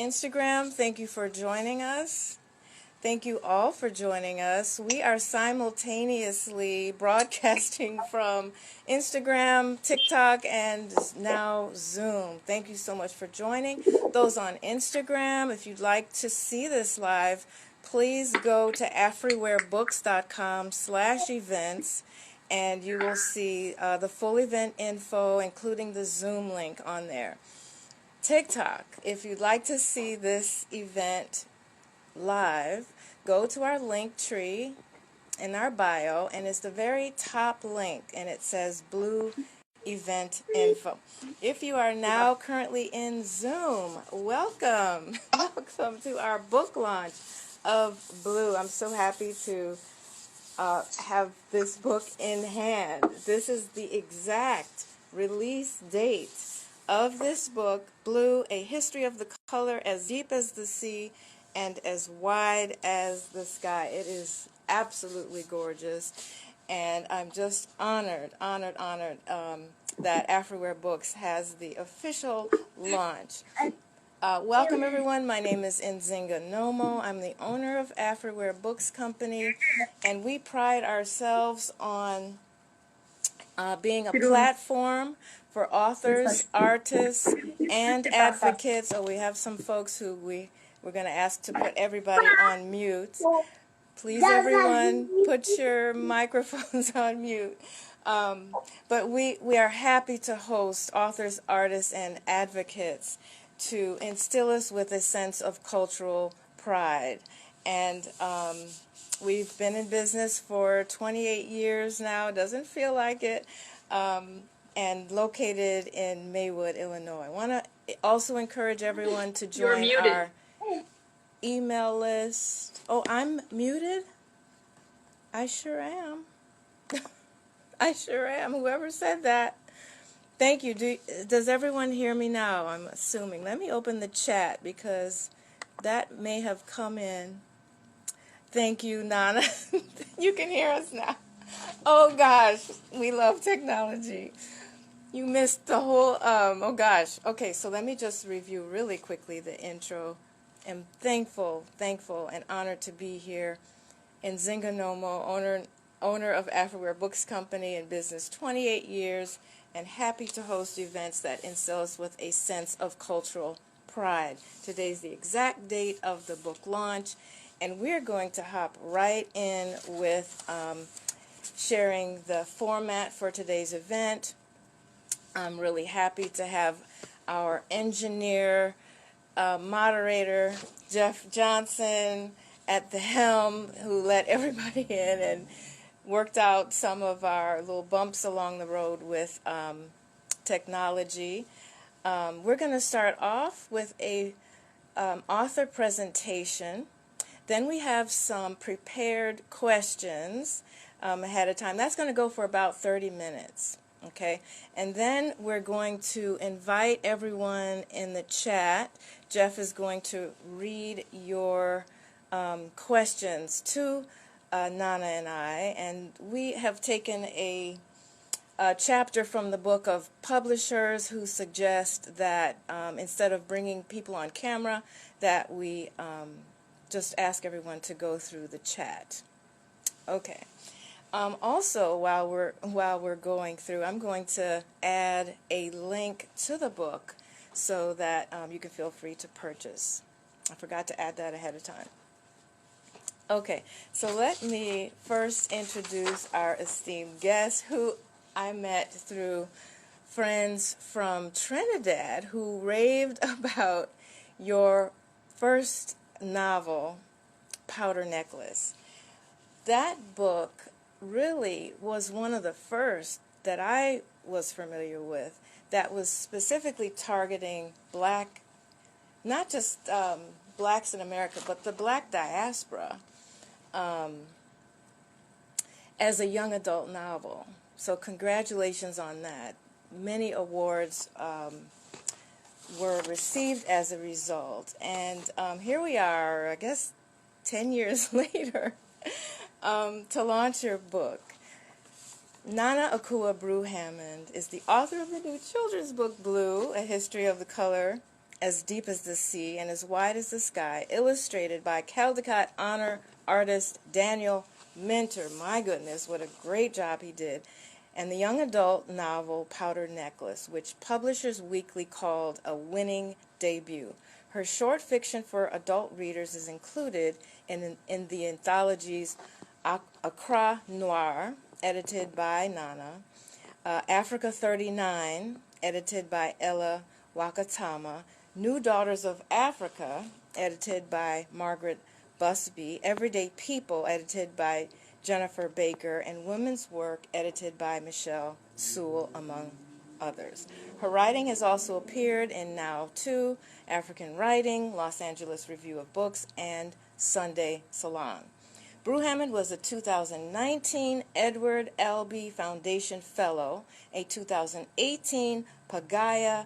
Instagram, thank you for joining us. Thank you all for joining us. We are simultaneously broadcasting from Instagram, TikTok, and now Zoom. Thank you so much for joining. Those on Instagram, if you'd like to see this live, please go to afriwarebooks.com/events, and you will see the full event info, including the Zoom link on there. TikTok, if you'd like to see this event live, go to our link tree in our bio, and it's the very top link, and it says Blue Event Info. If you are now currently in Zoom, welcome. Welcome to our book launch of Blue. I'm so happy to have this book in hand. This is the exact release date of this book, Blue, A History of the Color as Deep as the Sea and as wide as the sky. It is absolutely gorgeous, and I'm just honored that Afriware Books has the official launch. Welcome, everyone. My name is Nzinga Nomo. I'm the owner of Afriware Books Company, and we pride ourselves on being a platform for authors, artists, and advocates. Oh, we have some folks who we're going to ask to put everybody on mute. Please, everyone, put your microphones on mute. But we are happy to host authors, artists, and advocates to instill us with a sense of cultural pride. And we've been in business for 28 years now. It doesn't feel like it. And located in Maywood, Illinois. I want to also encourage everyone to join our email list. Oh, I'm muted? I sure am. I sure am. Whoever said that. Thank you. Does everyone hear me now? I'm assuming. Let me open the chat because that may have come in. Thank you, Nana. You can hear us now. Oh, gosh. We love technology. You missed the whole, oh, gosh. Okay, so let me just review really quickly the intro. I'm thankful, and honored to be here. Nzinga Nomo, owner of Afriware Books Company in business 28 years, and happy to host events that instill us with a sense of cultural pride. Today's the exact date of the book launch, and we're going to hop right in with sharing the format for today's event. I'm really happy to have our engineer, moderator, Jeff Johnson, at the helm, who let everybody in and worked out some of our little bumps along the road with technology. We're going to start off with a author presentation. Then we have some prepared questions ahead of time. That's going to go for about 30 minutes. Okay, and then we're going to invite everyone in the chat. Jeff is going to read your questions to Nana and I, and we have taken a chapter from the book of publishers who suggest that instead of bringing people on camera, that we just ask everyone to go through the chat. Okay. Also, while we're going through, I'm going to add a link to the book so that you can feel free to purchase. I forgot to add that ahead of time. Okay, so let me first introduce our esteemed guest, who I met through friends from Trinidad who raved about your first novel, Powder Necklace. That book really was one of the first that I was familiar with that was specifically targeting black, not just blacks in America, but the black diaspora as a young adult novel. So congratulations on that. Many awards were received as a result. And here we are, I guess 10 years later, to launch your book. Nana Akua Brew Hamond is the author of the new children's book, Blue, A History of the Color as deep as the sea and as wide as the sky, illustrated by Caldecott honor artist Daniel Minter. My goodness, what a great job he did. And the young adult novel Powder Necklace, which Publishers Weekly called a winning debut. Her short fiction for adult readers is included in the anthologies Accra Noir, edited by Nana, Africa 39, edited by Ella Wakatama, New Daughters of Africa, edited by Margaret Busby, Everyday People, edited by Jennifer Baker, and Women's Work, edited by Michelle Sewell, among others. Her writing has also appeared in Now 2, African Writing, Los Angeles Review of Books, and Sunday Salon. Brew Hamond was a 2019 Edward Albee Foundation Fellow, a 2018 Pagaya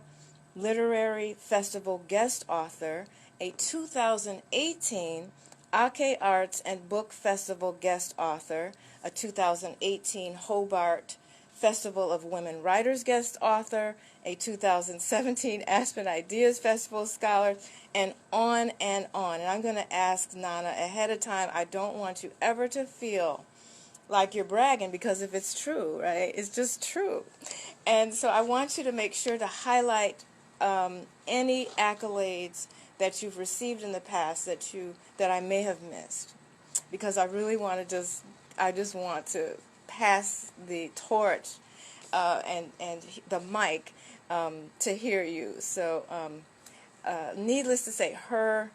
Literary Festival guest author, a 2018 Ake Arts and Book Festival guest author, a 2018 Hobart Festival of Women Writers guest author, a 2017 Aspen Ideas Festival scholar, and on and on. And I'm going to ask Nana ahead of time, I don't want you ever to feel like you're bragging, because if it's true, right, it's just true. And so I want you to make sure to highlight any accolades that you've received in the past that I may have missed, because I really want to I just want to pass the torch and the mic to hear you. So needless to say, her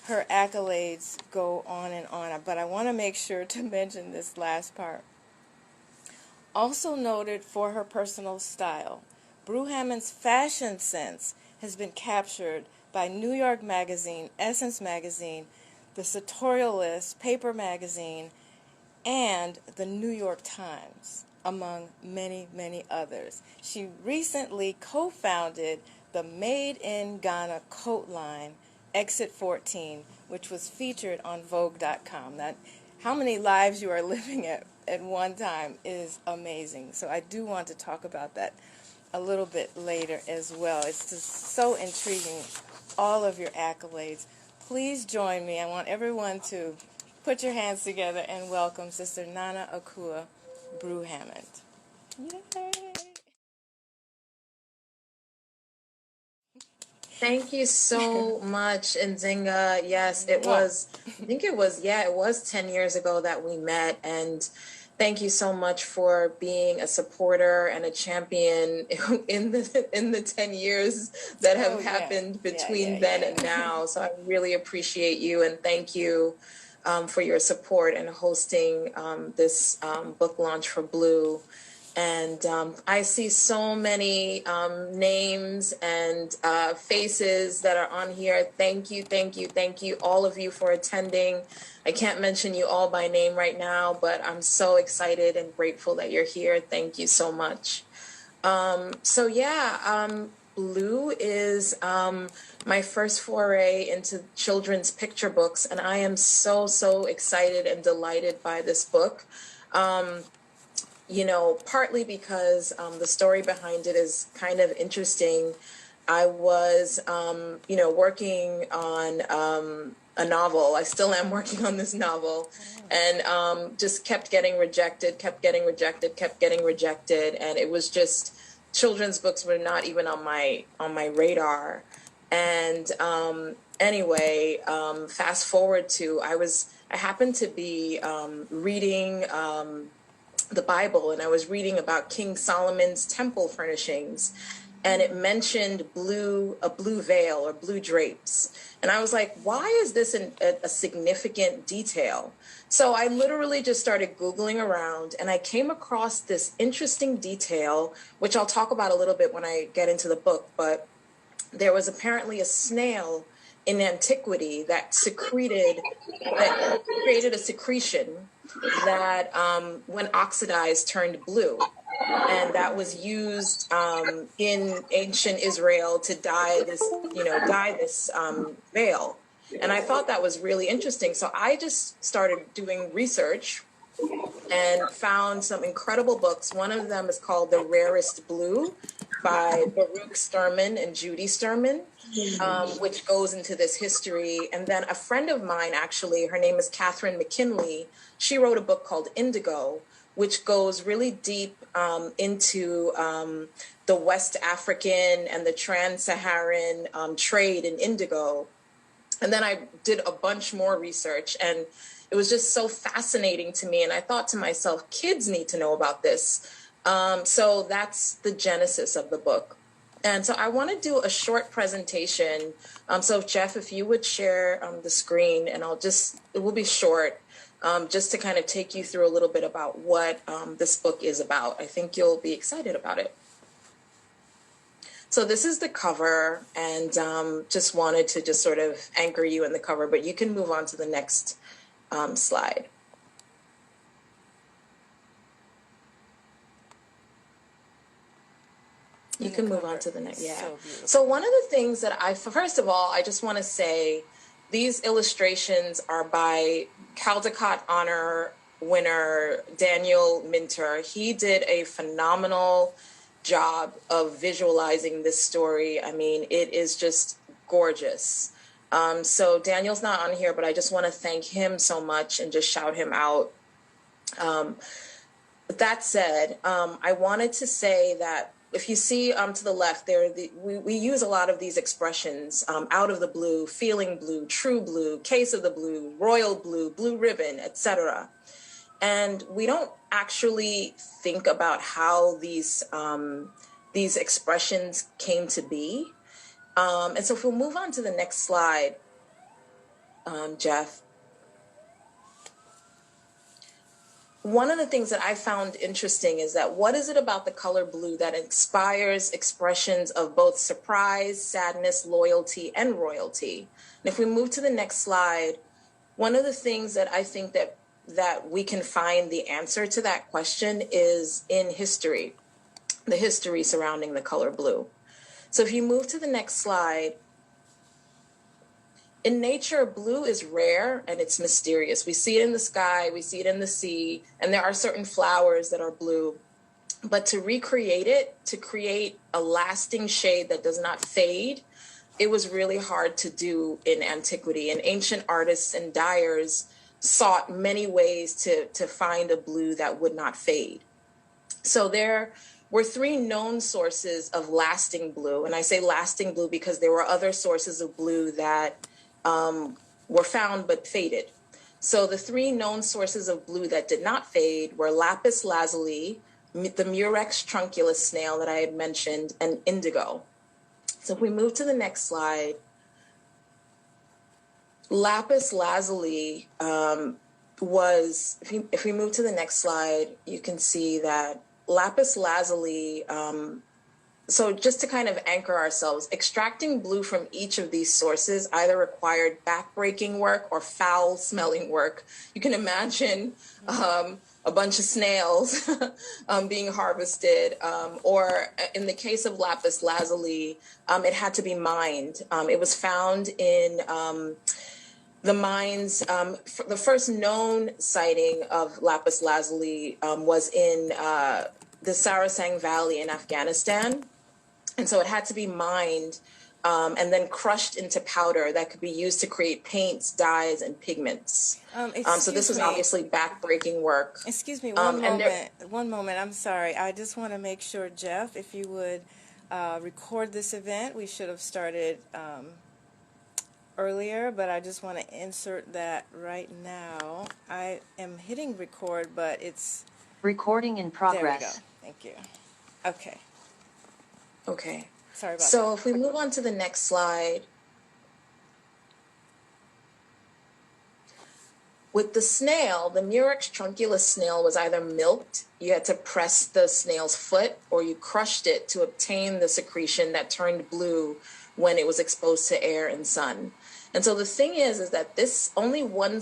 accolades go on and on, but I want to make sure to mention this last part. Also noted for her personal style, Brew Hamond's fashion sense has been captured by New York Magazine, Essence Magazine, the Sartorialist, Paper Magazine, and the New York Times, among many, many others. She recently co-founded the Made in Ghana coat line, Exit 14, which was featured on Vogue.com. That, how many lives you are living at one time is amazing. So I do want to talk about that a little bit later as well. It's just so intriguing, all of your accolades. Please join me. I want everyone to put your hands together and welcome Sister Nana Akua Brew Hamond. Yay! Thank you so much, Nzinga. Yes, it was, I think it was 10 years ago that we met, and thank you so much for being a supporter and a champion in the 10 years that have happened between then and now. So I really appreciate you, and thank you for your support and hosting this book launch for Blue. And I see so many names and faces that are on here. Thank you, thank you, thank you, all of you, for attending. I can't mention you all by name right now, but I'm so excited and grateful that you're here. Thank you so much. Blue is my first foray into children's picture books, and I am so excited and delighted by this book. Partly because the story behind it is kind of interesting. I was, working on a novel. I still am working on this novel, and just kept getting rejected, and it was just, children's books were not even on my radar. And anyway, fast forward to, I happened to be reading the Bible, and I was reading about King Solomon's temple furnishings, and it mentioned a blue veil or blue drapes. And I was like, why is this a significant detail? So I literally just started Googling around, and I came across this interesting detail, which I'll talk about a little bit when I get into the book. But there was apparently a snail in antiquity that created a secretion that when oxidized turned blue, and that was used in ancient Israel to dye this veil. And I thought that was really interesting. So I just started doing research and found some incredible books. One of them is called The Rarest Blue by Baruch Sturman and Judy Sturman, which goes into this history. And then a friend of mine, actually, her name is Catherine McKinley, she wrote a book called Indigo, which goes really deep into the West African and the Trans-Saharan trade in indigo. And then I did a bunch more research, and it was just so fascinating to me. And I thought to myself, kids need to know about this. So that's the genesis of the book. And so I want to do a short presentation. So Jeff, if you would share the screen, and it will be short, just to kind of take you through a little bit about what this book is about. I think you'll be excited about it. So this is the cover, and just wanted to just sort of anchor you in the cover, but you can move on to the next slide. You can move on to the next. Yeah. So one of the things that first of all, I just want to say these illustrations are by Caldecott Honor winner Daniel Minter. He did a phenomenal job of visualizing this story. I mean, it is just gorgeous. So Daniel's not on here, but I just want to thank him so much and just shout him out. That said, I wanted to say that if you see to the left there, we use a lot of these expressions, out of the blue, feeling blue, true blue, case of the blue, royal blue, blue ribbon, etc. And we don't actually think about how these expressions came to be. And so if we'll move on to the next slide, Jeff. One of the things that I found interesting is that what is it about the color blue that inspires expressions of both surprise, sadness, loyalty, and royalty? And if we move to the next slide, one of the things that I think that we can find the answer to that question is in history, the history surrounding the color blue. So if you move to the next slide, in nature, blue is rare and it's mysterious. We see it in the sky, we see it in the sea, and there are certain flowers that are blue. But to recreate it, to create a lasting shade that does not fade, it was really hard to do in antiquity. And ancient artists and dyers sought many ways to find a blue that would not fade. So there were three known sources of lasting blue. And I say lasting blue because there were other sources of blue that were found but faded. So the three known sources of blue that did not fade were Lapis Lazuli, the Murex trunculus snail that I had mentioned, and indigo. So if we move to the next slide, Lapis Lazuli was, if we move to the next slide, you can see that Lapis Lazuli, so just to kind of anchor ourselves, extracting blue from each of these sources either required backbreaking work or foul-smelling work. You can imagine a bunch of snails being harvested, or in the case of Lapis Lazuli, it had to be mined. It was found in the mines. The first known sighting of Lapis Lazuli was in the Sarasang Valley in Afghanistan. And so it had to be mined and then crushed into powder that could be used to create paints, dyes, and pigments. So this was obviously backbreaking work. Excuse me, one moment, I'm sorry. I just want to make sure, Jeff, if you would record this event. We should have started earlier, but I just want to insert that right now. I am hitting record, but it's... Recording in progress. There we go. Thank you. Okay. Okay. Sorry about that. So if we move on to the next slide. With the snail, the Murex trunculus snail was either milked, you had to press the snail's foot, or you crushed it to obtain the secretion that turned blue when it was exposed to air and sun. And so the thing is that this one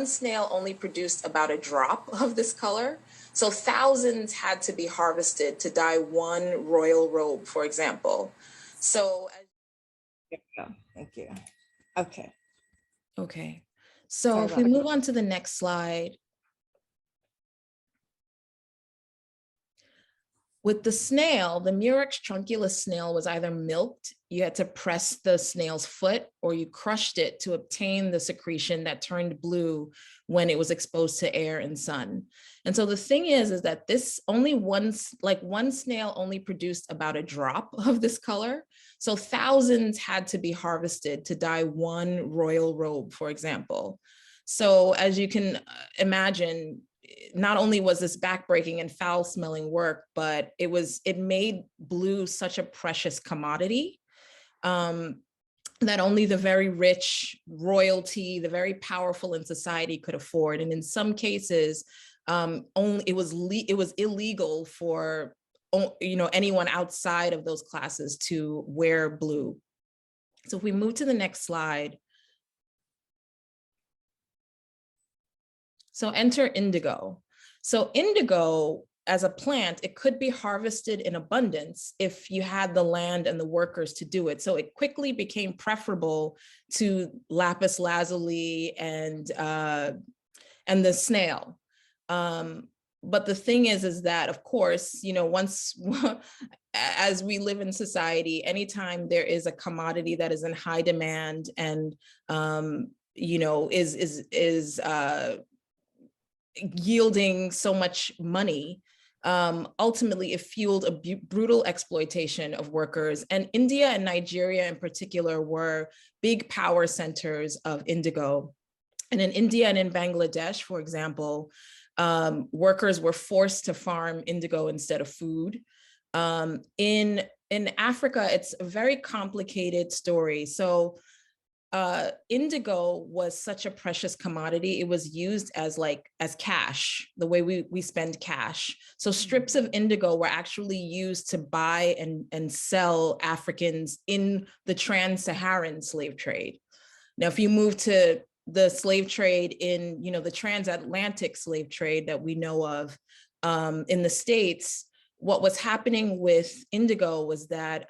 snail only produced about a drop of this color. So thousands had to be harvested to dye one royal robe, for example. So, thank you. Okay. Okay. So if we move on to the next slide. With the snail, the Murex trunculus snail was either milked, you had to press the snail's foot, or you crushed it to obtain the secretion that turned blue when it was exposed to air and sun. And so the thing is that this only one snail only produced about a drop of this color. So thousands had to be harvested to dye one royal robe, for example. So as you can imagine, not only was this backbreaking and foul smelling work, but it made blue such a precious commodity that only the very rich, royalty, the very powerful in society could afford. And in some cases, it was illegal for anyone outside of those classes to wear blue. So if we move to the next slide. So enter indigo. So indigo as a plant, it could be harvested in abundance if you had the land and the workers to do it. So it quickly became preferable to lapis lazuli and the snail. But the thing is that, of course, once as we live in society, anytime there is a commodity that is in high demand and is yielding so much money, ultimately it fueled a brutal exploitation of workers. And India and Nigeria in particular were big power centers of indigo. And in India and in Bangladesh, for example, workers were forced to farm indigo instead of food. In Africa, it's a very complicated story. So indigo was such a precious commodity. It was used as cash, the way we spend cash. So strips of indigo were actually used to buy and sell Africans in the trans-Saharan slave trade. Now, if you move to the slave trade in, the transatlantic slave trade that we know of in the States, what was happening with indigo was that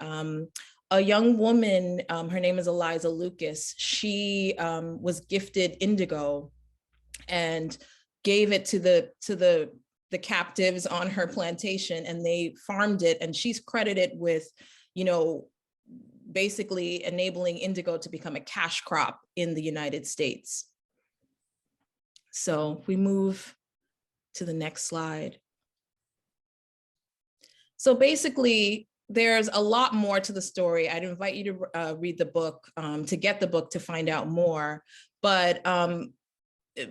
a young woman, her name is Eliza Lucas, she was gifted indigo and gave it to the captives on her plantation, and they farmed it, and she's credited with, basically enabling indigo to become a cash crop in the United States. So if we move to the next slide. So basically, there's a lot more to the story. I'd invite you to read the book, to get the book to find out more. But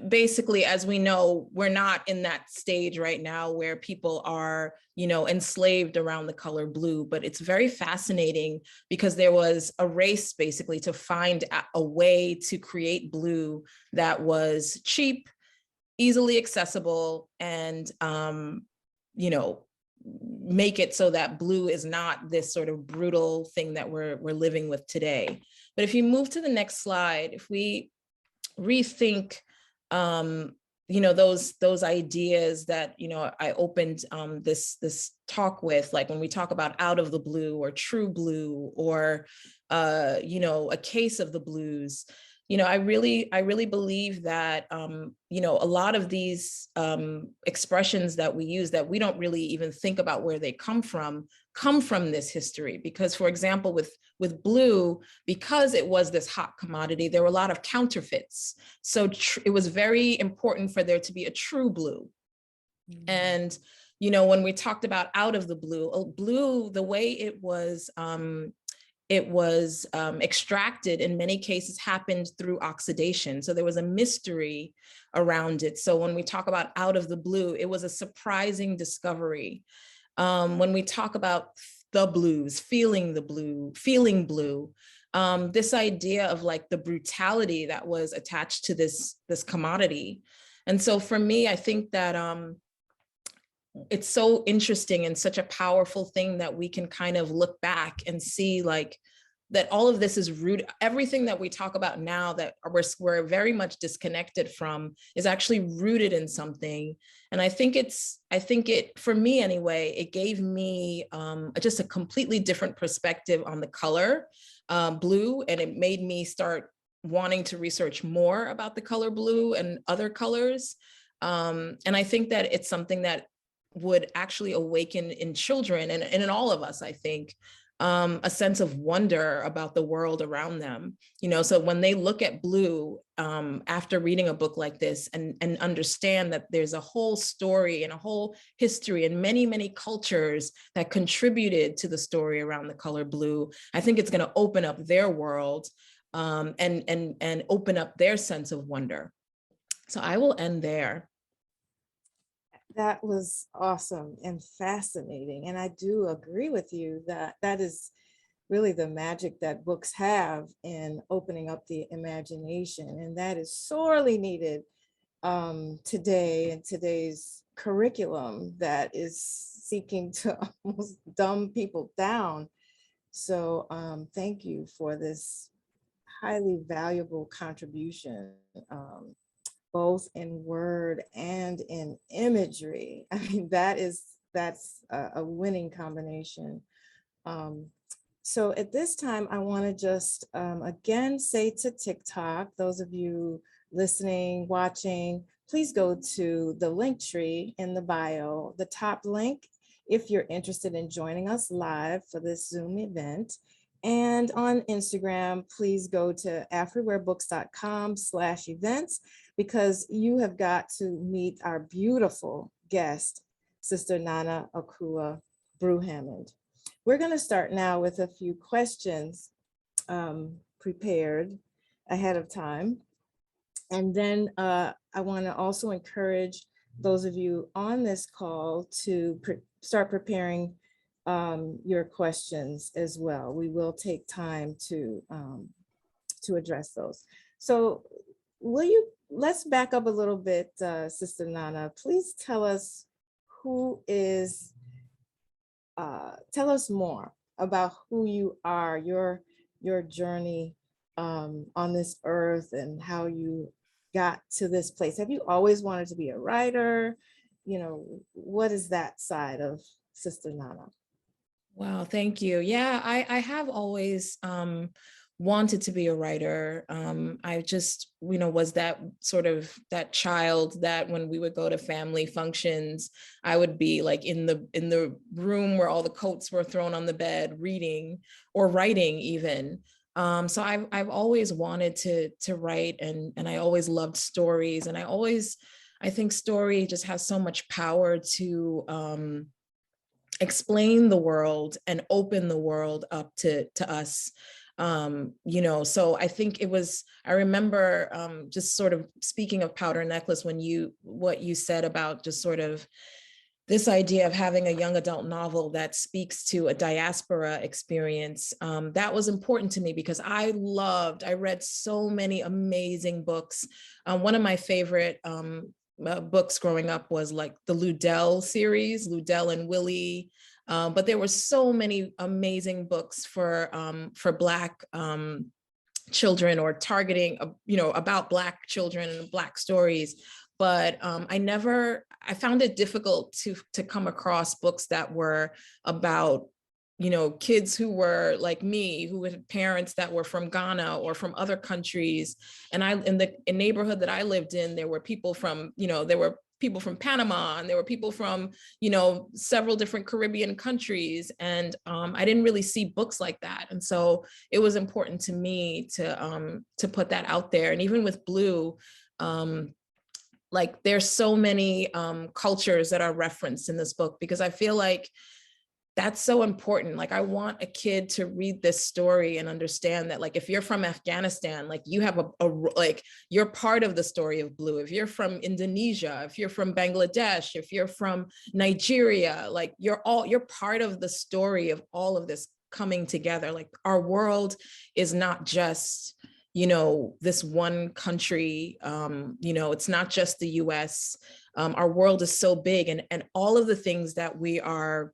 basically, as we know, we're not in that stage right now where people are, enslaved around the color blue. But it's very fascinating because there was a race basically to find a way to create blue that was cheap, easily accessible, and make it so that blue is not this sort of brutal thing that we're living with today. But if you move to the next slide, if we rethink, those ideas that, I opened this talk with, like when we talk about out of the blue or true blue or, a case of the blues, I really believe that, a lot of these expressions that we use that we don't really even think about where they come from this history. Because, for example, with blue, because it was this hot commodity, there were a lot of counterfeits. So it was very important for there to be a true blue. Mm-hmm. And, when we talked about out of the blue, the way it was extracted in many cases happened through oxidation. So there was a mystery around it. So when we talk about out of the blue, it was a surprising discovery. When we talk about the blues, feeling blue, this idea of like the brutality that was attached to this commodity. And so for me, I think that it's so interesting and such a powerful thing that we can kind of look back and see like that all of this is rooted, everything that we talk about now that we're very much disconnected from is actually rooted in something. And I think for me anyway, it gave me just a completely different perspective on the color blue, and it made me start wanting to research more about the color blue and other colors. And I think that it's something that would actually awaken in children and in all of us, I think, a sense of wonder about the world around them. So when they look at Blue after reading a book like this and understand that there's a whole story and a whole history and many, many cultures that contributed to the story around the color blue, I think it's going to open up their world and open up their sense of wonder. So I will end there. That was awesome and fascinating. And I do agree with you that that is really the magic that books have in opening up the imagination. And that is sorely needed today in today's curriculum that is seeking to almost dumb people down. So thank you for this highly valuable contribution. Both in word and in imagery. I mean, that's a winning combination. So at this time, I want to just again say to TikTok, those of you listening, watching, please go to the link tree in the bio, the top link, if you're interested in joining us live for this Zoom event. And on Instagram, please go to afriwarebooks.com/events, because you have got to meet our beautiful guest, Sister Nana Akua Brew Hamond. We're going to start now with a few questions prepared ahead of time. And then I want to also encourage those of you on this call to start preparing your questions as well. We will take time to address those. So let's back up a little bit, Sister Nana. Please tell us tell us more about who you are, your journey on this earth, and how you got to this place. Have you always wanted to be a writer? What is that side of Sister Nana? Wow, thank you. Yeah, I have always wanted to be a writer. I just, was that child that when we would go to family functions, I would be like in the room where all the coats were thrown on the bed, reading or writing even. So I've always wanted to write, and I always loved stories, and I think story just has so much power to explain the world and open the world up to us. So I think I remember just sort of speaking of Powder Necklace, what you said about just sort of this idea of having a young adult novel that speaks to a diaspora experience. That was important to me because I read so many amazing books. One of my favorite books growing up was like the Ludell series, Ludell and Willie. But there were so many amazing books for Black children, or targeting, about Black children and Black stories. But I found it difficult to come across books that were about, kids who were like me, who had parents that were from Ghana or from other countries. And in the neighborhood that I lived in, there were people from, people from Panama, and there were people from, several different Caribbean countries. And I didn't really see books like that. And so it was important to me to put that out there. And even with Blue, like there's so many cultures that are referenced in this book, because I feel like that's so important. Like I want a kid to read this story and understand that, like, if you're from Afghanistan, like you have like you're part of the story of Blue. If you're from Indonesia, if you're from Bangladesh, if you're from Nigeria, like you're part of the story of all of this coming together. Like our world is not just, this one country, it's not just the US. Our world is so big, and all of the things that we're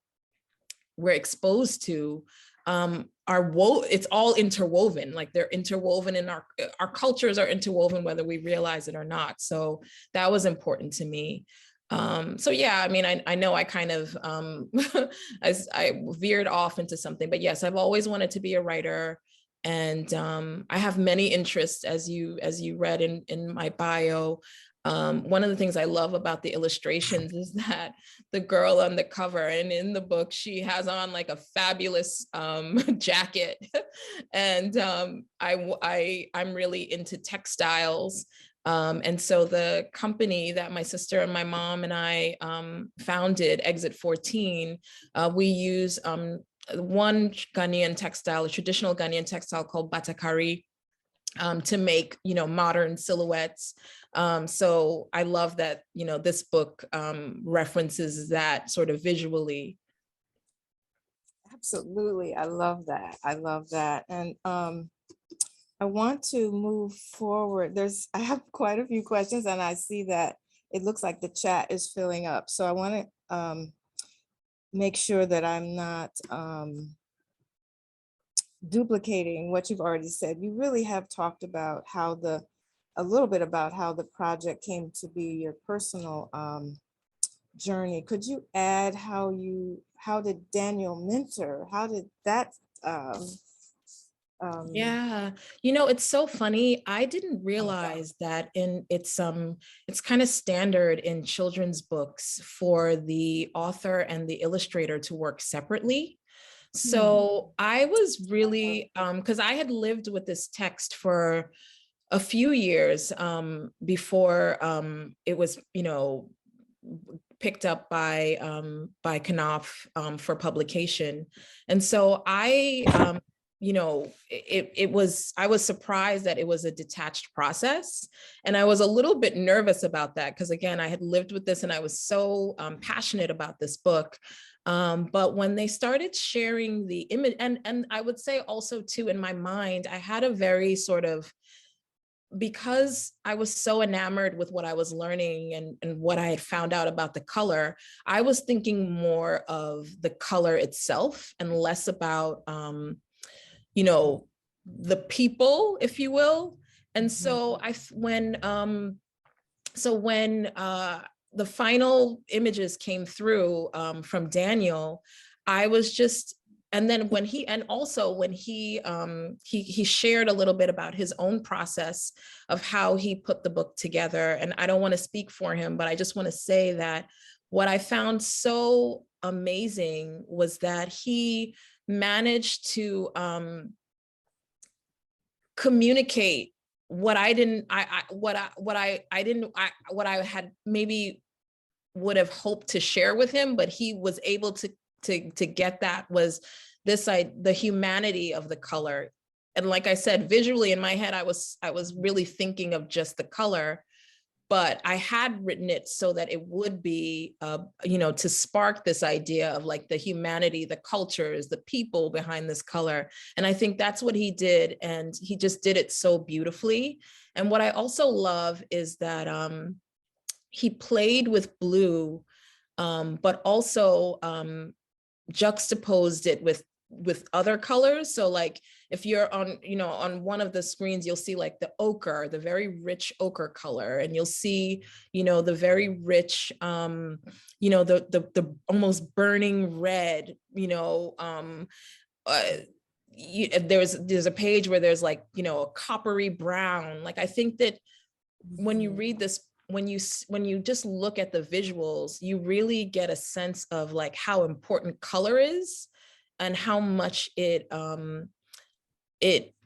exposed to it's all interwoven. Like they're interwoven in our cultures are interwoven, whether we realize it or not. So that was important to me. So yeah, I mean, I know I kind of I veered off into something, but yes, I've always wanted to be a writer. And I have many interests, as you read in my bio. One of the things I love about the illustrations is that the girl on the cover and in the book, she has on like a fabulous jacket. And I'm really into textiles. And so the company that my sister and my mom and I founded, Exit 14, we use one Ghanaian textile, a traditional Ghanaian textile called batakari, to make, modern silhouettes. So I love that, this book references that sort of visually. Absolutely. I love that. I love that. And I want to move forward. I have quite a few questions, and I see that it looks like the chat is filling up. So I want to make sure that I'm not duplicating what you've already said. You really have talked about a little bit about how the project came to be, your personal journey. Could you add how did Daniel mentor? How did that Yeah, it's so funny. I didn't realize that it's kind of standard in children's books for the author and the illustrator to work separately. So I was really, because I had lived with this text for a few years before it was, picked up by Knopf for publication. And so I I was surprised that it was a detached process. And I was a little bit nervous about that because, again, I had lived with this and I was so passionate about this book. But when they started sharing the image, and I would say also too, in my mind, I had a very sort of, because I was so enamored with what I was learning and what I had found out about the color, I was thinking more of the color itself and less about, the people, if you will. And so when the final images came through from Daniel, I was just, and then when he shared a little bit about his own process of how he put the book together. And I don't want to speak for him, but I just want to say that what I found so amazing was that he managed to communicate what I had maybe would have hoped to share with him, but he was able to get that was the humanity of the color. And like I said, visually in my head, I was really thinking of just the color, but I had written it so that it would be, to spark this idea of like the humanity, the cultures, the people behind this color. And I think that's what he did. And he just did it so beautifully. And what I also love is that he played with blue, but also juxtaposed it with other colors. So like if you're on one of the screens, you'll see like the ochre, the very rich ochre color, and you'll see, the very rich, the almost burning red, there's a page where there's like, a coppery brown. Like, I think that when you read this, when you just look at the visuals, you really get a sense of like how important color is and how much it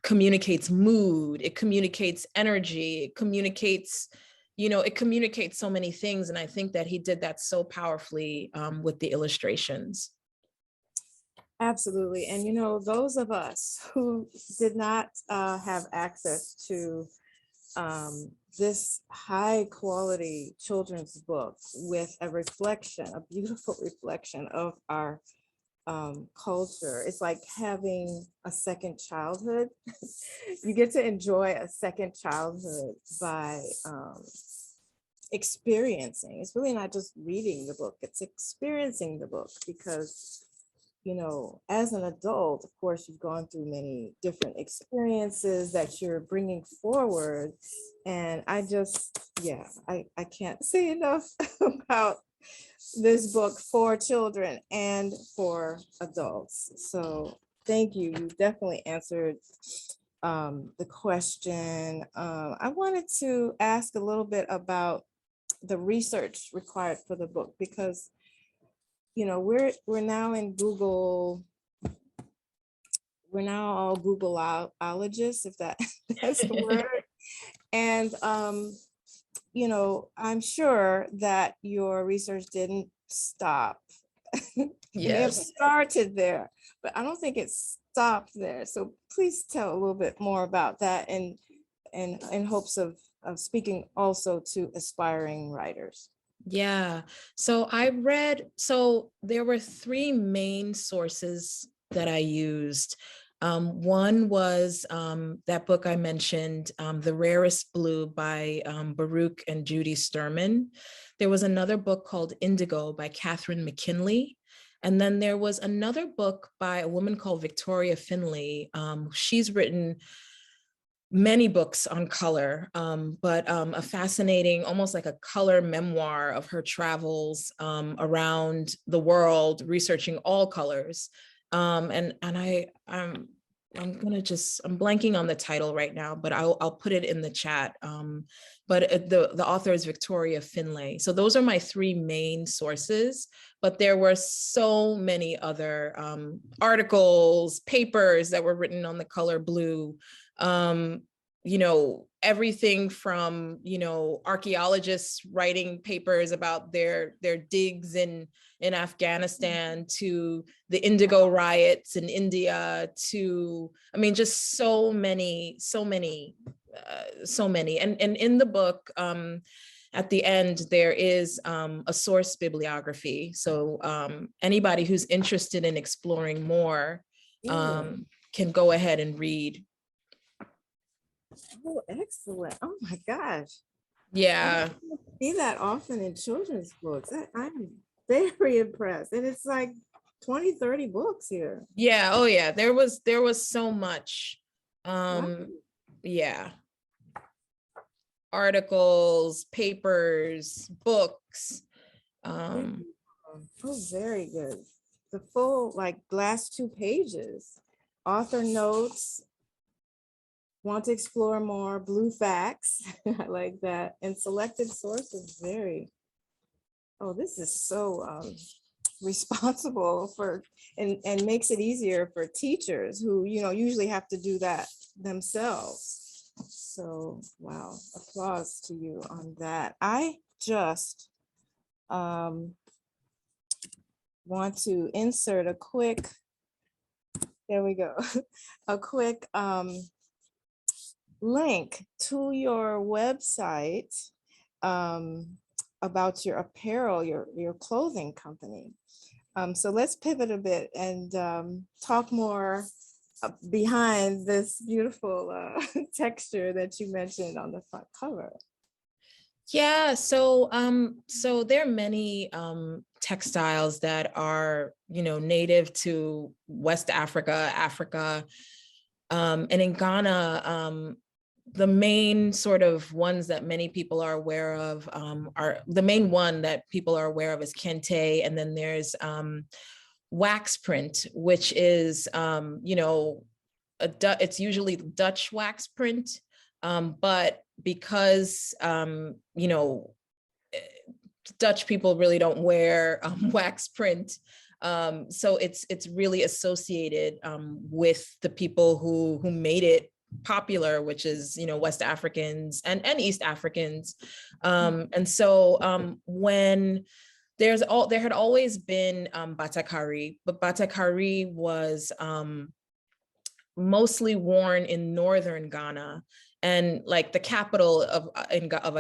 communicates mood, it communicates energy, it communicates so many things. And I think that he did that so powerfully with the illustrations. Absolutely. And those of us who did not have access to this high quality children's book with a beautiful reflection of our culture. It's like having a second childhood. You get to enjoy a second childhood by experiencing. It's really not just reading the book, it's experiencing the book, because as an adult, of course, you've gone through many different experiences that you're bringing forward. And I can't say enough about this book for children and for adults. So thank you. You definitely answered the question. I wanted to ask a little bit about the research required for the book, because we're now in Google. We're now all Googleologists, if that's the word. And I'm sure that your research didn't stop. It may have started there, but I don't think it stopped there. So please tell a little bit more about that, and in hopes of speaking also to aspiring writers. Yeah. So there were three main sources that I used. One was that book I mentioned, The Rarest Blue by Baruch and Judy Sturman. There was another book called Indigo by Catherine McKinley. And then there was another book by a woman called Victoria Finley. She's written many books on color, but a fascinating, almost like a color memoir of her travels around the world, researching all colors. I'm blanking on the title right now, but I'll put it in the chat. But the author is Victoria Finlay. So those are my three main sources, but there were so many other articles, papers that were written on the color blue. Everything from, archaeologists writing papers about their digs in Afghanistan, to the Indigo riots in India, to, just so many. And in the book, at the end, there is a source bibliography. So anybody who's interested in exploring more can go ahead and read. Oh, excellent. Oh my gosh. Yeah. I don't see that often in children's books. I'm very impressed. And it's like 20, 30 books here. Yeah. Oh yeah. There was so much. Wow. Yeah. Articles, papers, books. Oh, very good. The full, like, last 2 pages. Author notes. Want to explore more, blue facts. I like that. And selected sources, this is so responsible and makes it easier for teachers who, usually have to do that themselves. So, wow, applause to you on that. I just want to insert a quick, there we go, a quick link to your website about your apparel, your clothing company. So let's pivot a bit and talk more behind this beautiful texture that you mentioned on the front cover. Yeah, so there are many textiles that are, native to West Africa, and in Ghana, the main sort of ones that many people are aware of the main one that people are aware of is kente, and then there's wax print, which is it's usually Dutch wax print, but because Dutch people really don't wear wax print, so it's really associated with the people who made it popular, which is West Africans and East Africans, and so when there had always been batakari, but batakari was mostly worn in northern Ghana, and like the capital of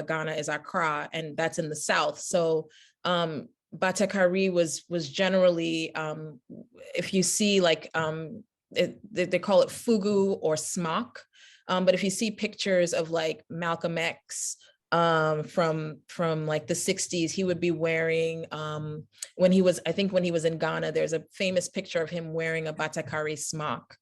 Ghana is Accra, and that's in the south. So batakari was generally, if you see like they call it fugu or smock, but if you see pictures of like Malcolm X from like the 60s, he would be wearing when he was in Ghana, there's a famous picture of him wearing a batakari smock.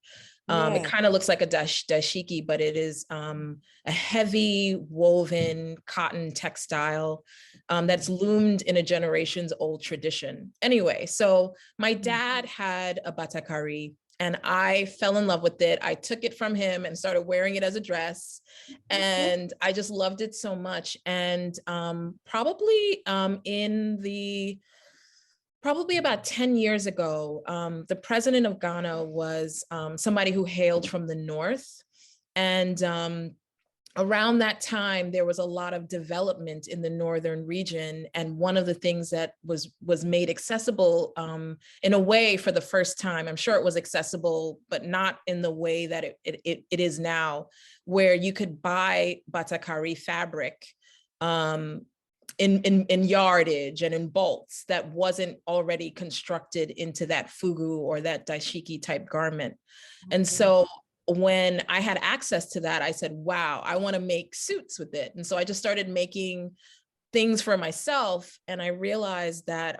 It kind of looks like a dashiki, but it is a heavy woven cotton textile that's loomed in a generation's old tradition. Anyway, so my dad had a batakari and I fell in love with it. I took it from him and started wearing it as a dress. And I just loved it so much. And probably about 10 years ago, the president of Ghana was somebody who hailed from the north. And around that time, there was a lot of development in the northern region. And one of the things that was made accessible in a way for the first time, I'm sure it was accessible, but not in the way that it is now, where you could buy Batakari fabric in yardage and in bolts that wasn't already constructed into that fugu or that daishiki type garment. And so when I had access to that, I said, wow, I want to make suits with it. And so I just started making things for myself. And I realized that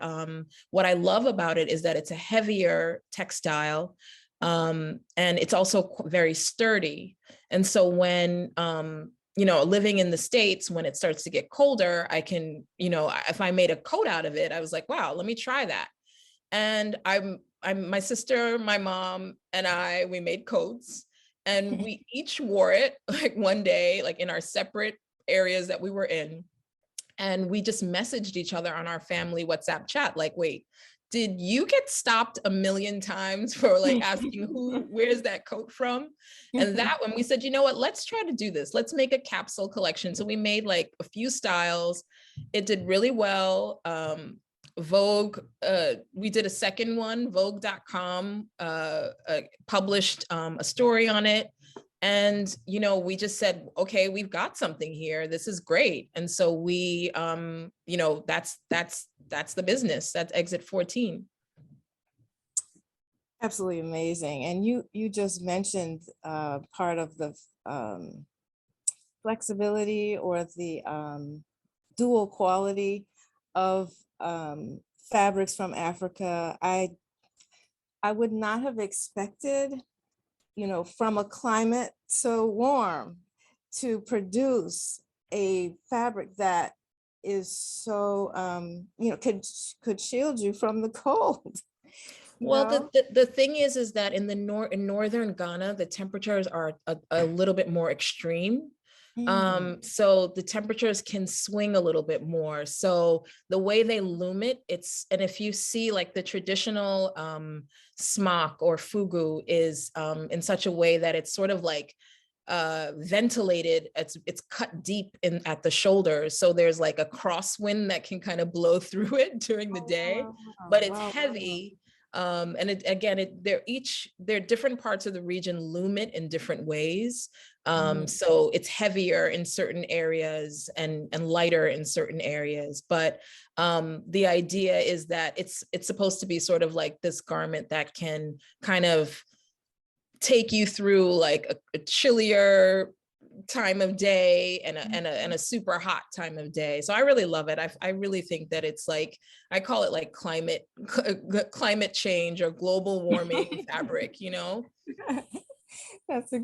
what I love about it is that it's a heavier textile. And it's also very sturdy. And so when, living in the States, when it starts to get colder, I can, if I made a coat out of it, I was like, wow, let me try that. And my sister, my mom, and we made coats. And we each wore it like one day, like in our separate areas that we were in. And we just messaged each other on our family WhatsApp chat, like, wait, did you get stopped a million times for like asking where's that coat from? And that when we said, you know what, let's try to do this. Let's make a capsule collection. So we made like a few styles. It did really well. Vogue, we did a second one, Vogue.com published a story on it. And, we just said, okay, we've got something here. This is great. And so we, that's the business. That's Exit 14. Absolutely amazing. And you just mentioned part of the flexibility or the dual quality of fabrics from Africa. I would not have expected, from a climate so warm to produce a fabric that is so, could shield you from the cold. Well, the thing is that in northern Ghana, the temperatures are a little bit more extreme. So the temperatures can swing a little bit more. So the way they loom it, and if you see like the traditional smock or fugu is in such a way that it's sort of like ventilated, it's cut deep at the shoulders. So there's like a crosswind that can kind of blow through it during the day, but it's heavy. And they're different parts of the region loom it in different ways. So it's heavier in certain areas and lighter in certain areas. But the idea is that it's supposed to be sort of like this garment that can kind of take you through like a chillier time of day and a super hot time of day. So I really love it. I really think that it's like, I call it like climate change or global warming fabric, That's a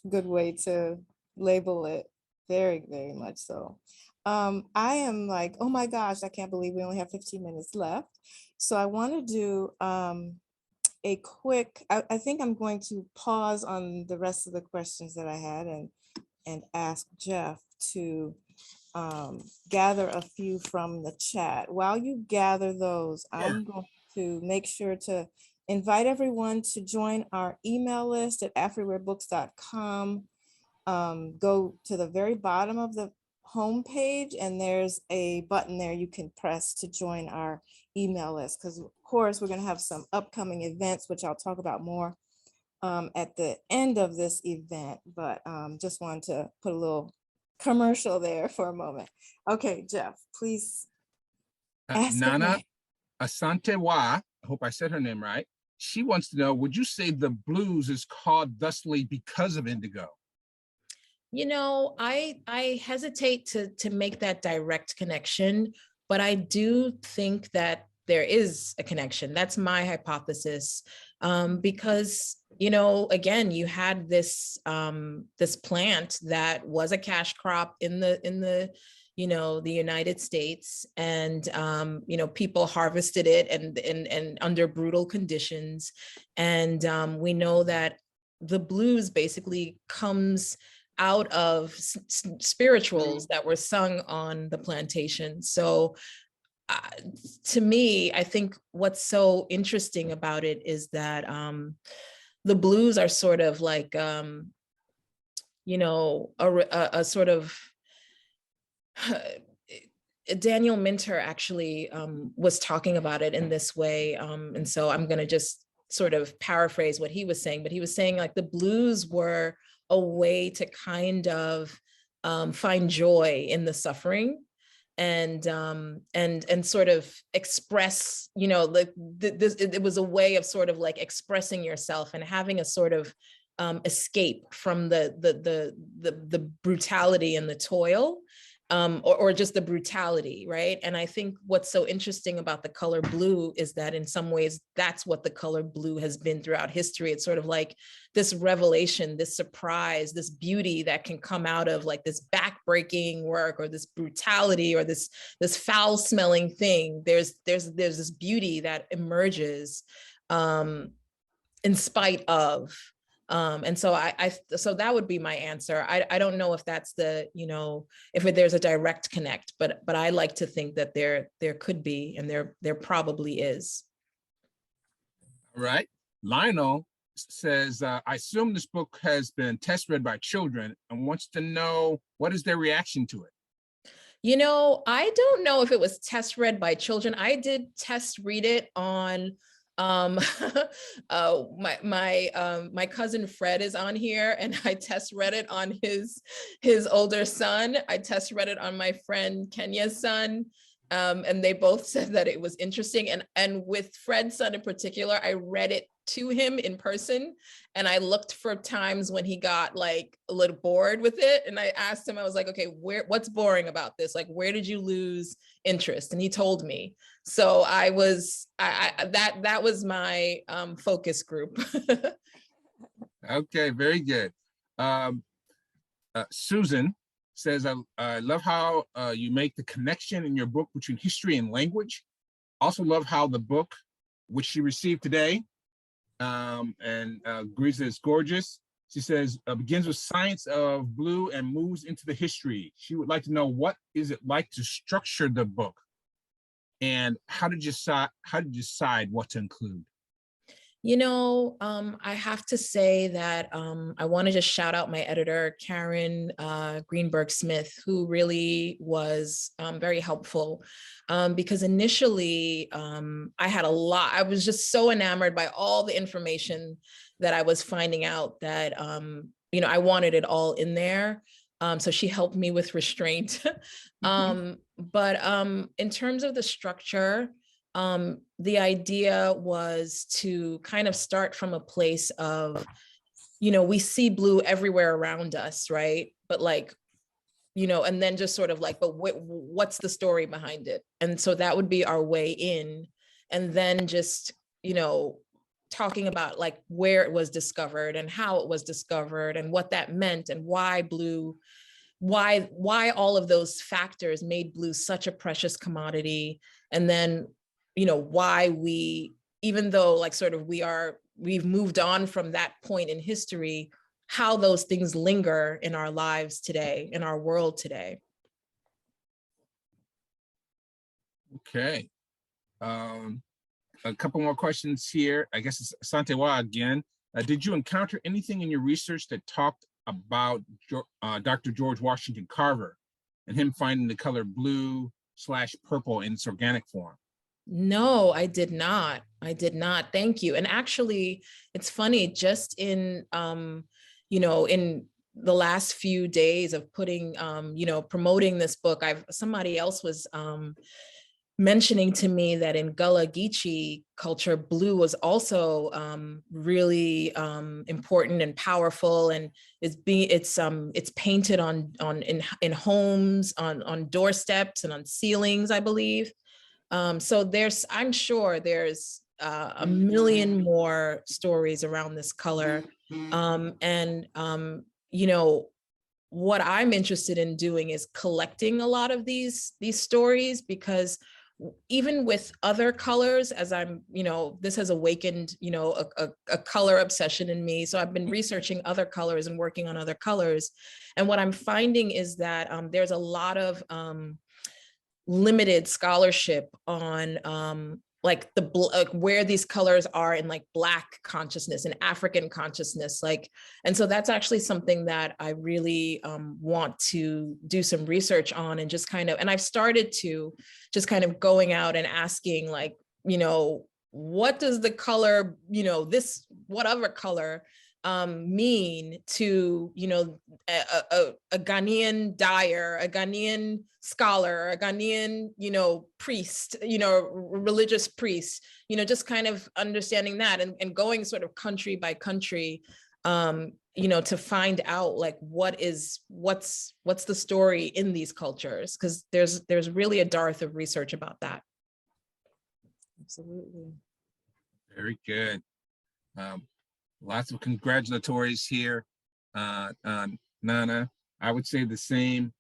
good way to label it. Very, very much so. I am like, oh my gosh, I can't believe we only have 15 minutes left. So I want to do a quick, I think I'm going to pause on the rest of the questions that I had and ask Jeff to gather a few from the chat. While you gather those, I'm going to make sure to invite everyone to join our email list at afriwarebooks.com. Go to the very bottom of the homepage and there's a button there you can press to join our email list, because of course we're going to have some upcoming events which I'll talk about more at the end of this event, but just wanted to put a little commercial there for a moment. Okay, Jeff, please. Nana Asantewa, I hope I said her name right. She wants to know, would you say the blues is called thusly because of indigo? I hesitate to make that direct connection, but I do think that there is a connection. That's my hypothesis, because, again, you had this plant that was a cash crop in the the United States, and people harvested it and under brutal conditions. And we know that the blues basically comes out of spirituals that were sung on the plantation. So to me, I think what's so interesting about it is that the blues are sort of like, a sort of, Daniel Minter actually was talking about it in this way. And so I'm going to just sort of paraphrase what he was saying, but he was saying like the blues were a way to kind of find joy in the suffering, and sort of express, it was a way of sort of like expressing yourself and having a sort of escape from the brutality and the toil, or just the brutality, right? And I think what's so interesting about the color blue is that in some ways, that's what the color blue has been throughout history. It's sort of like this revelation, this surprise, this beauty that can come out of like this backbreaking work, or this brutality, or this foul smelling thing. There's this beauty that emerges in spite of. And so so that would be my answer. I don't know if that's if there's a direct connect, but I like to think that there could be, and there probably is. All right. Lionel says, I assume this book has been test read by children and wants to know what is their reaction to it. I don't know if it was test read by children. I did test read it on my cousin Fred is on here, and I test read it on his older son. I test read it on my friend Kenya's son, and they both said that it was interesting. And with Fred's son in particular, I read it to him in person, and I looked for times when he got like a little bored with it, and I asked him, I was like, okay, what's boring about this? Like, where did you lose interest? And he told me. So that was my focus group. Okay, very good. Susan says, I love how you make the connection in your book between history and language. Also love how the book, which she received today, and agrees that it's gorgeous. She says, begins with science of blue and moves into the history. She would like to know, what is it like to structure the book? And how did you decide what to include? I have to say that I want to just shout out my editor, Karen Greenberg-Smith, who really was very helpful, because initially I had I was just so enamored by all the information that I was finding out that, I wanted it all in there. So she helped me with restraint. But in terms of the structure, the idea was to kind of start from a place of, we see blue everywhere around us, right? But like, and then just sort of like, but what's the story behind it? And so that would be our way in. And then just, talking about like where it was discovered and how it was discovered and what that meant and why blue, why all of those factors made blue such a precious commodity. And then, why even though like sort of we've moved on from that point in history, how those things linger in our lives today, in our world today. Okay. A couple more questions here. I guess it's Santewa again. Did you encounter anything in your research that talked about Dr. George Washington Carver and him finding the color blue/purple in its organic form? No, I did not. Thank you. And actually, it's funny, just in, in the last few days of putting, promoting this book, somebody else was mentioning to me that in Gullah Geechee culture, blue was also really important and powerful, and it's painted in homes, on doorsteps and on ceilings, I believe. So I'm sure there's a million more stories around this color. And what I'm interested in doing is collecting a lot of these stories, because even with other colors, as I'm, this has awakened, a color obsession in me. So I've been researching other colors and working on other colors. And what I'm finding is that there's a lot of limited scholarship on like where these colors are in like Black consciousness and African consciousness, and so that's actually something that I really want to do some research on, and just kind of, and I've started to just kind of going out and asking, like, what does the color, this whatever color mean to, a Ghanaian dyer, a Ghanaian scholar, a Ghanaian, priest, religious priest, just kind of understanding that, and going sort of country by country, to find out like what's the story in these cultures, because there's really a dearth of research about that. Absolutely. Very good. Lots of congratulatories here, Nana. I would say the same.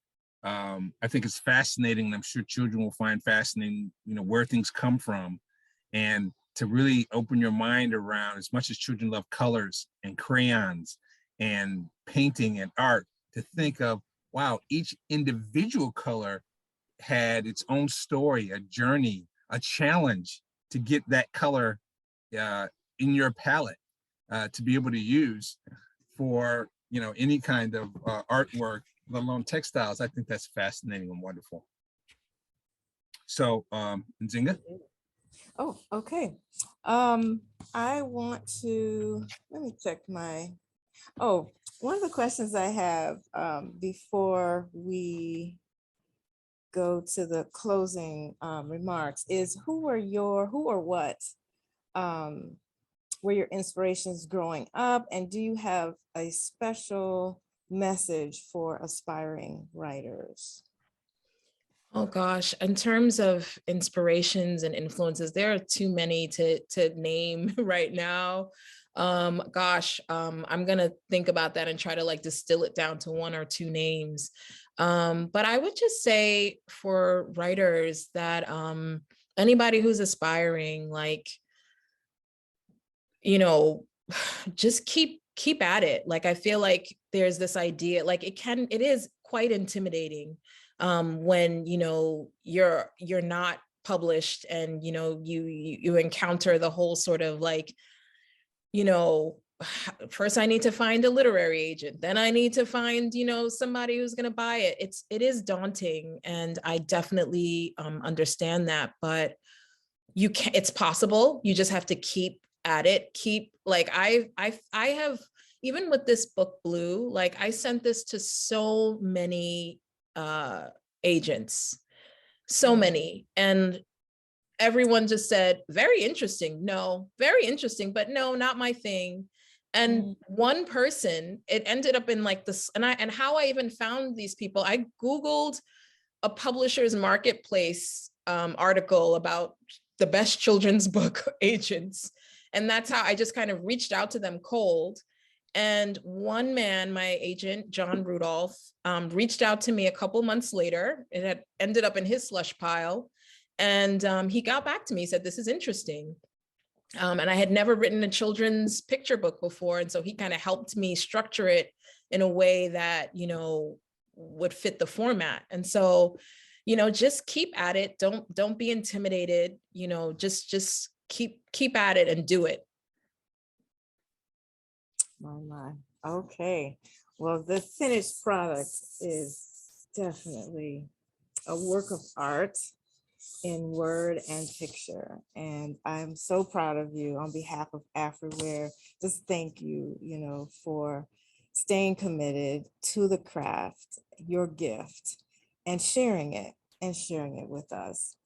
I think it's fascinating, and I'm sure children will find fascinating, where things come from, and to really open your mind around, as much as children love colors and crayons and painting and art, to think of, wow, each individual color had its own story, a journey, a challenge to get that color in your palette. To be able to use for any kind of artwork, let alone textiles. I think that's fascinating and wonderful. So Nzinga. Oh, okay. I want to, let me check one of the questions I have before we go to the closing remarks is, who or what were your inspirations growing up, and do you have a special message for aspiring writers? Oh gosh, in terms of inspirations and influences, there are too many to name right now. I'm gonna think about that and try to like distill it down to one or two names. But I would just say for writers that anybody who's aspiring, like, just keep at it. Like, I feel like there's this idea, like it is quite intimidating when, you're not published, and, you encounter the whole sort of like, first I need to find a literary agent, then I need to find, somebody who's going to buy it. It is daunting, and I definitely understand that, but it's possible. You just have to keep at it. I have, even with this book Blue, like I sent this to so many agents, so many, and everyone just said, very interesting, no, very interesting, but no, not my thing. And one person, it ended up in like this, and how I even found these people, I Googled a publisher's marketplace article about the best children's book agents. And that's how I just kind of reached out to them cold. And one man, my agent, John Rudolph, reached out to me a couple months later. It had ended up in his slush pile. And he got back to me, he said, this is interesting. And I had never written a children's picture book before. And so he kind of helped me structure it in a way that, would fit the format. And so, just keep at it. Don't be intimidated, just keep at it and do it. Oh my. Okay. Well, the finished product is definitely a work of art in word and picture. And I'm so proud of you. On behalf of Afriware, just thank you, for staying committed to the craft, your gift, and sharing it with us.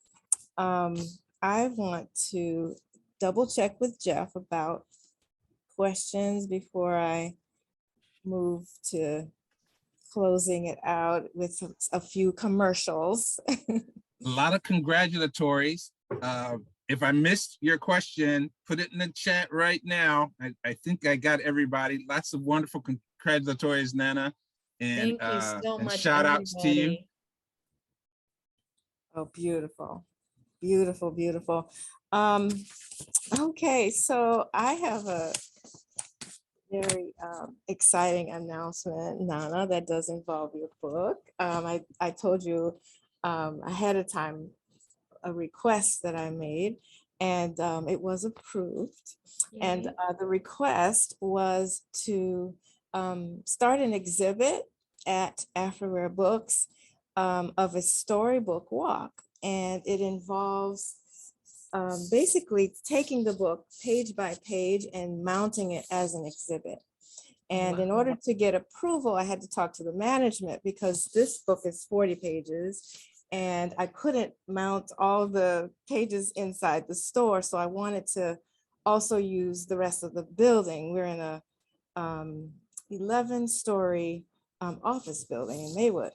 I want to double check with Jeff about questions before I move to closing it out with a few commercials. A lot of congratulatories. If I missed your question, put it in the chat right now. I think I got everybody. Lots of wonderful congratulatories, Nana. Thank you so and much, shout outs to you. everybody. Oh, beautiful, beautiful, beautiful. Okay, so I have a very exciting announcement, Nana, that does involve your book. I told you ahead of time a request that I made, and it was approved. And Yay. the request was to start an exhibit at Afriware Books of a storybook walk. And it involves basically taking the book page by page and mounting it as an exhibit. And in order to get approval, I had to talk to the management because this book is 40 pages and I couldn't mount all the pages inside the store. So I wanted to also use the rest of the building. We're in a 11-story office building in Maywood.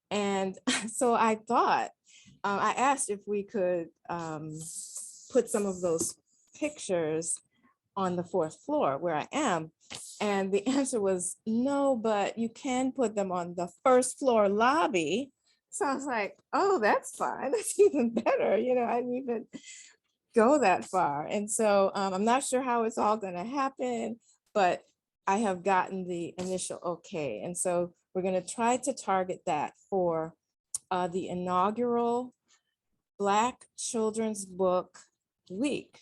And so I thought, I asked if we could put some of those pictures on the 4th floor where I am. And the answer was no, but you can put them on the 1st floor lobby. So I was like, oh, that's fine. That's even better. You know, I didn't even go that far. And so I'm not sure how it's all going to happen, but I have gotten the initial okay. And so we're going to try to target that for the inaugural Black Children's Book Week,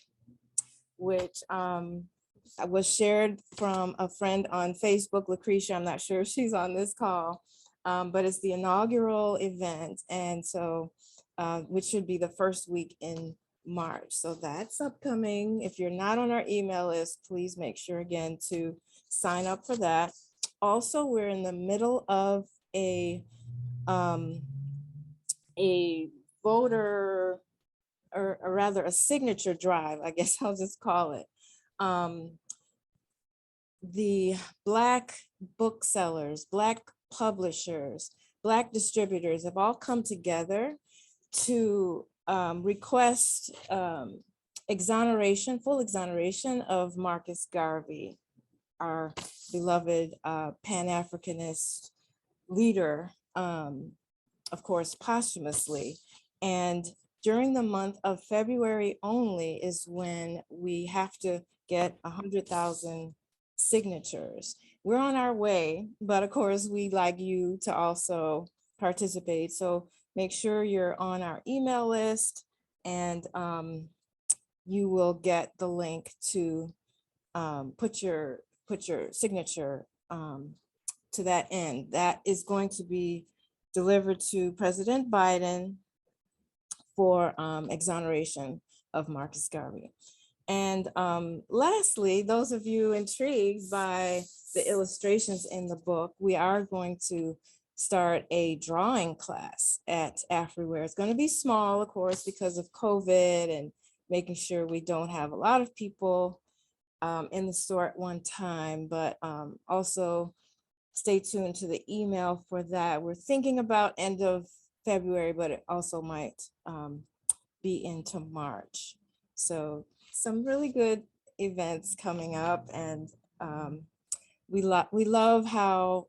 which was shared from a friend on Facebook, Lucretia. I'm not sure if she's on this call, but it's the inaugural event. And so, which should be the first week in March. So that's upcoming. If you're not on our email list, please make sure again to sign up for that. Also, we're in the middle of a voter, or rather a signature drive, I guess I'll just call it. The Black booksellers, Black publishers, Black distributors have all come together to request exoneration, full exoneration of Marcus Garvey, our beloved Pan-Africanist leader, of course, posthumously. And during the month of February only is when we have to get 100,000 signatures. We're on our way, but of course, we'd like you to also participate. So make sure you're on our email list and you will get the link to put your signature to that end. That is going to be delivered to President Biden for exoneration of Marcus Garvey. And lastly, those of you intrigued by the illustrations in the book, we are going to start a drawing class at Afriware. It's going to be small, of course, because of COVID and making sure we don't have a lot of people in the store at one time, but also stay tuned to the email for that. We're thinking about end of February, but it also might be into March. So some really good events coming up, and we love how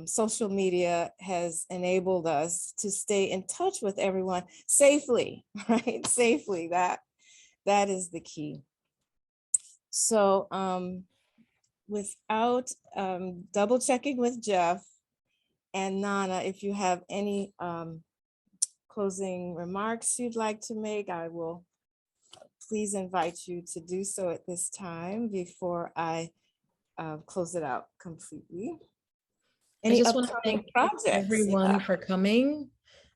social media has enabled us to stay in touch with everyone safely, right? Safely, that is the key. So without double checking with Jeff and Nana, if you have any closing remarks you'd like to make, I will please invite you to do so at this time before I close it out completely. I just want to thank everyone for coming,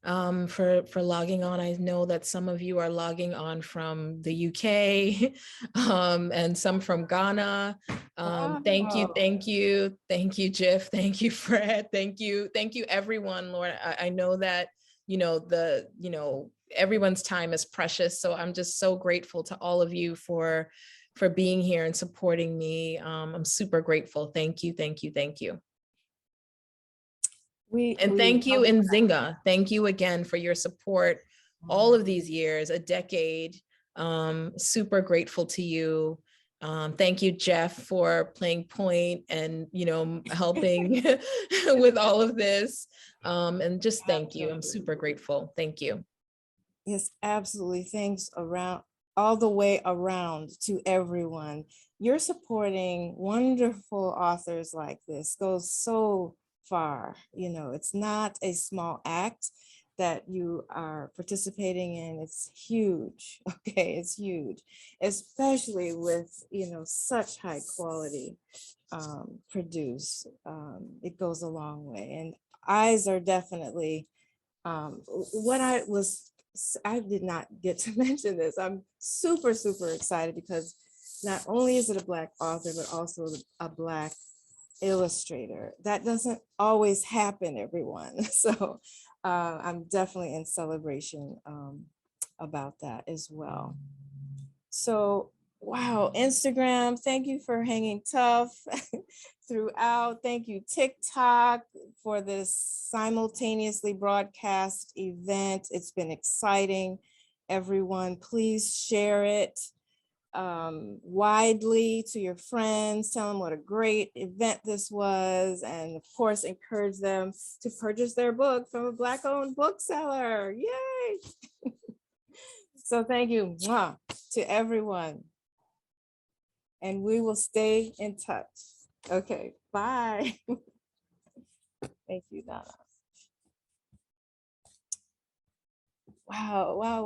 for logging on. I know that some of you are logging on from the UK and some from Ghana. Thank you, Jiff. Thank you, Fred. Thank you, everyone. Lord, I know that everyone's time is precious, so I'm just so grateful to all of you for being here and supporting me. I'm super grateful. Thank you. Thank you Nzinga. Thank you again for your support all of these years, a decade. Super grateful to you. Thank you, Jeff, for playing point and, helping with all of this. And just thank you. I'm super grateful. Thank you. Yes, absolutely. Thanks all the way around to everyone. You're supporting wonderful authors like this. Goes so far. It's not a small act that you are participating in. It's huge. Okay, it's huge, especially with such high quality produce. It goes a long way, and eyes are definitely what I did not get to mention this. I'm super, super excited because not only is it a Black author, but also a Black illustrator. That doesn't always happen, everyone. So I'm definitely in celebration about that as well. So, wow, Instagram, thank you for hanging tough throughout. Thank you, TikTok, for this simultaneously broadcast event. It's been exciting. Everyone, please share it widely to your friends. Tell them what a great event this was. And of course, encourage them to purchase their book from a Black-owned bookseller. Yay! So thank you to everyone. And we will stay in touch. Okay, bye. Thank you, Donna. Wow.